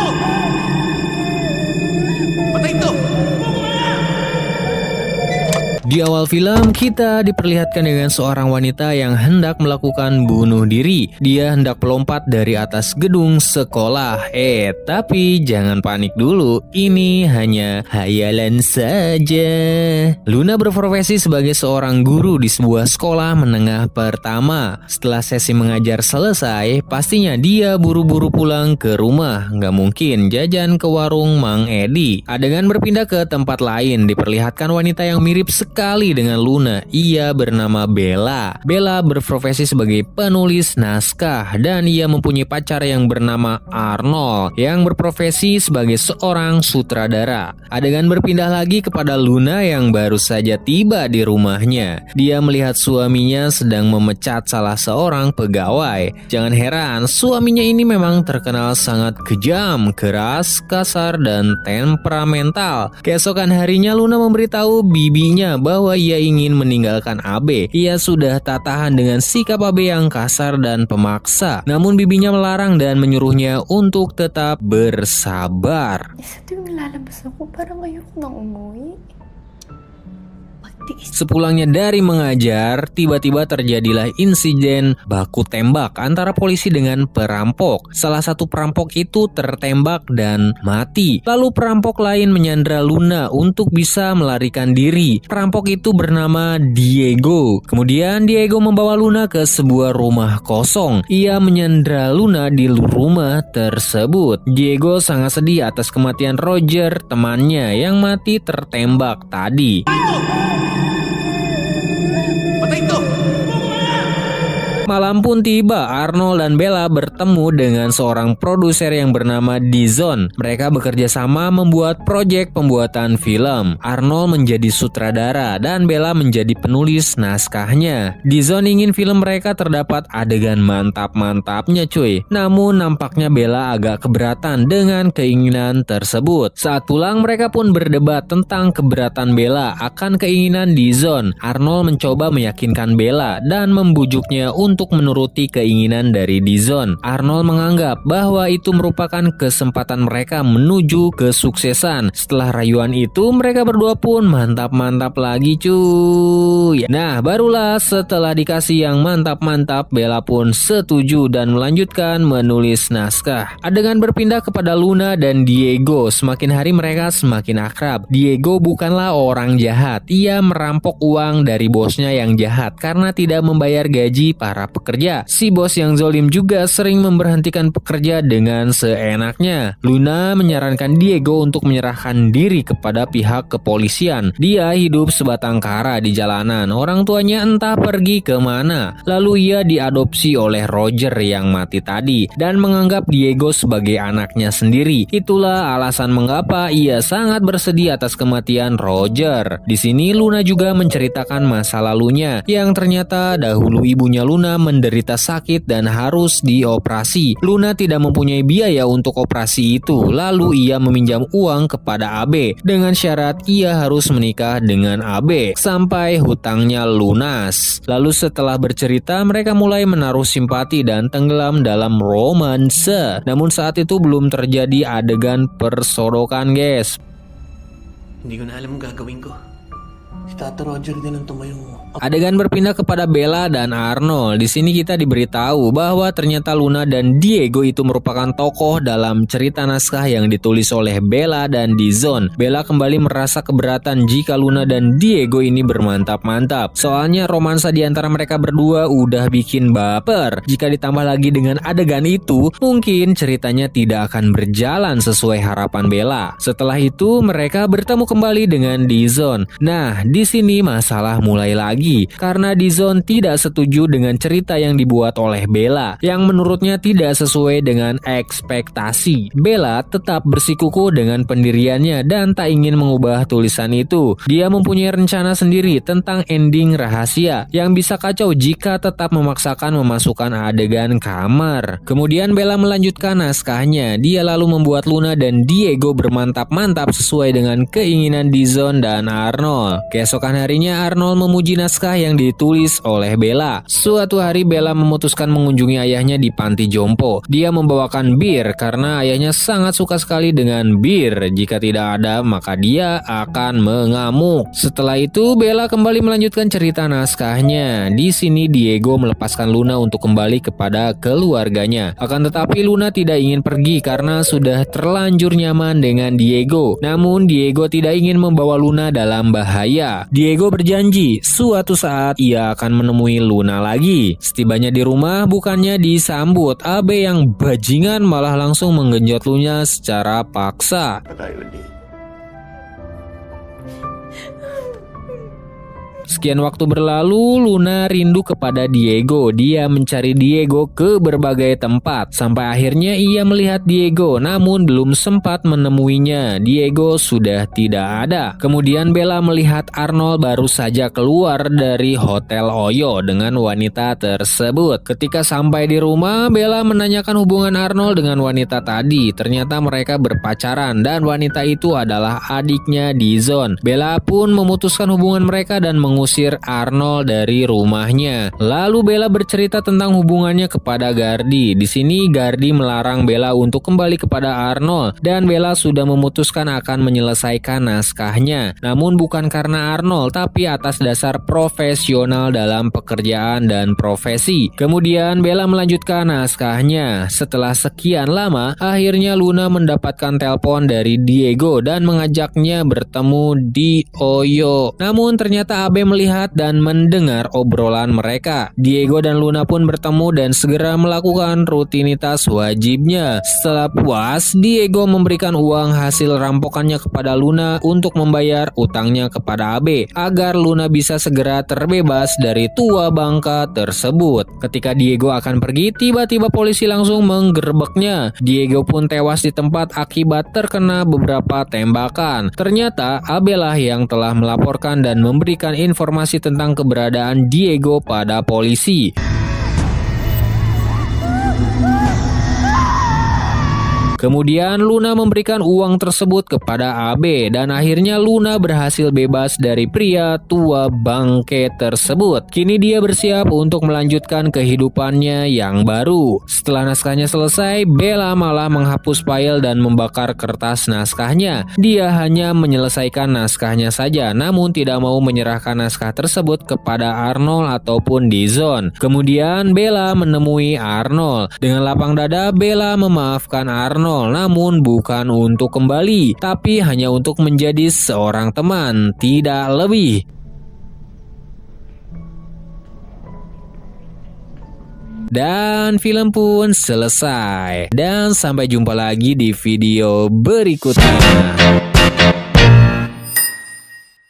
itu? Patay itu! Di awal film, kita diperlihatkan dengan seorang wanita yang hendak melakukan bunuh diri. Dia hendak melompat dari atas gedung sekolah. Tapi jangan panik dulu. Ini hanya hayalan saja. Luna berprofesi sebagai seorang guru di sebuah sekolah menengah pertama. Setelah sesi mengajar selesai, pastinya dia buru-buru pulang ke rumah. Nggak mungkin jajan ke warung Mang Edi. Adegan berpindah ke tempat lain. Diperlihatkan wanita yang mirip sekali dengan Luna. Ia bernama Bella. Bella berprofesi sebagai penulis naskah dan ia mempunyai pacar yang bernama Arnold yang berprofesi sebagai seorang sutradara. Adegan berpindah lagi kepada Luna yang baru saja tiba di rumahnya. Dia melihat suaminya sedang memecat salah seorang pegawai. Jangan heran, suaminya ini memang terkenal sangat kejam, keras, kasar, dan temperamental. Keesokan harinya Luna memberitahu bibinya bahwa ia ingin meninggalkan Abe. Ia sudah tak tahan dengan sikap Abe yang kasar dan pemaksa. Namun bibinya melarang dan menyuruhnya untuk tetap bersabar. Isa tuwing lalabas ako, parang ayoko nang umuwi. Sepulangnya dari mengajar, tiba-tiba terjadilah insiden baku tembak antara polisi dengan perampok. Salah satu perampok itu tertembak dan mati. Lalu perampok lain menyandra Luna untuk bisa melarikan diri. Perampok itu bernama Diego. Kemudian Diego membawa Luna ke sebuah rumah kosong. Ia menyandra Luna di rumah tersebut. Diego sangat sedih atas kematian Roger, temannya yang mati tertembak tadi. Malam pun tiba, Arnold dan Bella bertemu dengan seorang produser yang bernama Dizon. Mereka bekerja sama membuat proyek pembuatan film. Arnold menjadi sutradara dan Bella menjadi penulis naskahnya. Dizon ingin film mereka terdapat adegan mantap-mantapnya cuy. Namun nampaknya Bella agak keberatan dengan keinginan tersebut. Saat pulang mereka pun berdebat tentang keberatan Bella akan keinginan Dizon. Arnold mencoba meyakinkan Bella dan membujuknya untuk menuruti keinginan dari Dizon. Arnold menganggap bahwa itu merupakan kesempatan mereka menuju kesuksesan. Setelah rayuan itu, mereka berdua pun mantap-mantap lagi cuy. Nah, barulah setelah dikasih yang mantap-mantap, Bella pun setuju dan melanjutkan menulis naskah. Adegan berpindah kepada Luna dan Diego. Semakin hari mereka semakin akrab. Diego bukanlah orang jahat. Ia merampok uang dari bosnya yang jahat karena tidak membayar gaji para pekerja. Si bos yang zolim juga sering memberhentikan pekerja dengan seenaknya. Luna menyarankan Diego untuk menyerahkan diri kepada pihak kepolisian. Dia hidup sebatang kara di jalanan. Orang tuanya entah pergi kemana. Lalu ia diadopsi oleh Roger yang mati tadi dan menganggap Diego sebagai anaknya sendiri. Itulah alasan mengapa ia sangat bersedih atas kematian Roger. Di sini Luna juga menceritakan masa lalunya yang ternyata dahulu ibunya Luna menderita sakit dan harus dioperasi. Luna tidak mempunyai biaya untuk operasi itu. Lalu ia meminjam uang kepada Abe dengan syarat ia harus menikah dengan Abe sampai hutangnya lunas. Lalu setelah bercerita, mereka mulai menaruh simpati dan tenggelam dalam romansa. Namun saat itu belum terjadi adegan persodokan, guys. Hindi ko na alam ang gagawin ko. Si Tata Roger din ang tumayo mo. Adegan berpindah kepada Bella dan Arnold. Di sini kita diberitahu bahwa ternyata Luna dan Diego itu merupakan tokoh dalam cerita naskah yang ditulis oleh Bella dan Dizon. Bella kembali merasa keberatan jika Luna dan Diego ini bermantap-mantap. Soalnya romansa di antara mereka berdua udah bikin baper. Jika ditambah lagi dengan adegan itu, mungkin ceritanya tidak akan berjalan sesuai harapan Bella. Setelah itu, mereka bertemu kembali dengan Dizon. Nah, di sini masalah mulai lagi. Karena Dizon tidak setuju dengan cerita yang dibuat oleh Bella yang menurutnya tidak sesuai dengan ekspektasi. Bella tetap bersikukuh dengan pendiriannya dan tak ingin mengubah tulisan itu. Dia mempunyai rencana sendiri tentang ending rahasia yang bisa kacau jika tetap memaksakan memasukkan adegan kamar. Kemudian Bella melanjutkan naskahnya. Dia lalu membuat Luna dan Diego bermantap-mantap sesuai dengan keinginan Dizon dan Arnold. Keesokan harinya Arnold memuji naskah yang ditulis oleh Bella. Suatu hari Bella memutuskan mengunjungi ayahnya di panti jompo. Dia membawakan bir karena ayahnya sangat suka sekali dengan bir. Jika tidak ada maka dia akan mengamuk. Setelah itu Bella kembali melanjutkan cerita naskahnya. Di sini Diego melepaskan Luna untuk kembali kepada keluarganya. Akan tetapi Luna tidak ingin pergi karena sudah terlanjur nyaman dengan Diego. Namun Diego tidak ingin membawa Luna dalam bahaya. Diego berjanji suatu saat ia akan menemui Luna lagi. Setibanya di rumah, bukannya disambut Abe yang bajingan, malah langsung menggenjot Luna secara paksa. Sekian waktu berlalu, Luna rindu kepada Diego. Dia mencari Diego ke berbagai tempat. Sampai akhirnya ia melihat Diego, namun belum sempat menemuinya. Diego sudah tidak ada. Kemudian Bella melihat Arnold baru saja keluar dari Hotel Oyo dengan wanita tersebut. Ketika sampai di rumah, Bella menanyakan hubungan Arnold dengan wanita tadi. Ternyata mereka berpacaran dan wanita itu adalah adiknya Dizon. Bella pun memutuskan hubungan mereka dan mengusir Arnold dari rumahnya. Lalu Bella bercerita tentang hubungannya kepada Gardi. Di sini Gardi melarang Bella untuk kembali kepada Arnold dan Bella sudah memutuskan akan menyelesaikan naskahnya. Namun bukan karena Arnold, tapi atas dasar profesional dalam pekerjaan dan profesi. Kemudian Bella melanjutkan naskahnya. Setelah sekian lama, akhirnya Luna mendapatkan telepon dari Diego dan mengajaknya bertemu di Oyo. Namun ternyata Abe melihat dan mendengar obrolan mereka. Diego dan Luna pun bertemu dan segera melakukan rutinitas wajibnya. Setelah puas, Diego memberikan uang hasil rampokannya kepada Luna untuk membayar utangnya kepada Abe agar Luna bisa segera terbebas dari tua bangka tersebut. Ketika Diego akan pergi, tiba-tiba polisi langsung menggerebeknya. Diego pun tewas di tempat akibat terkena beberapa tembakan. Ternyata Abe lah yang telah melaporkan dan memberikan informasi tentang keberadaan Diego pada polisi. Kemudian Luna memberikan uang tersebut kepada Abe dan akhirnya Luna berhasil bebas dari pria tua bangke tersebut. Kini dia bersiap untuk melanjutkan kehidupannya yang baru. Setelah naskahnya selesai, Bella malah menghapus file dan membakar kertas naskahnya. Dia hanya menyelesaikan naskahnya saja, namun tidak mau menyerahkan naskah tersebut kepada Arnold ataupun Dizon. Kemudian Bella menemui Arnold. Dengan lapang dada, Bella memaafkan Arnold. Namun bukan untuk kembali, tapi hanya untuk menjadi seorang teman, tidak lebih. Dan film pun selesai. Dan sampai jumpa lagi di video berikutnya.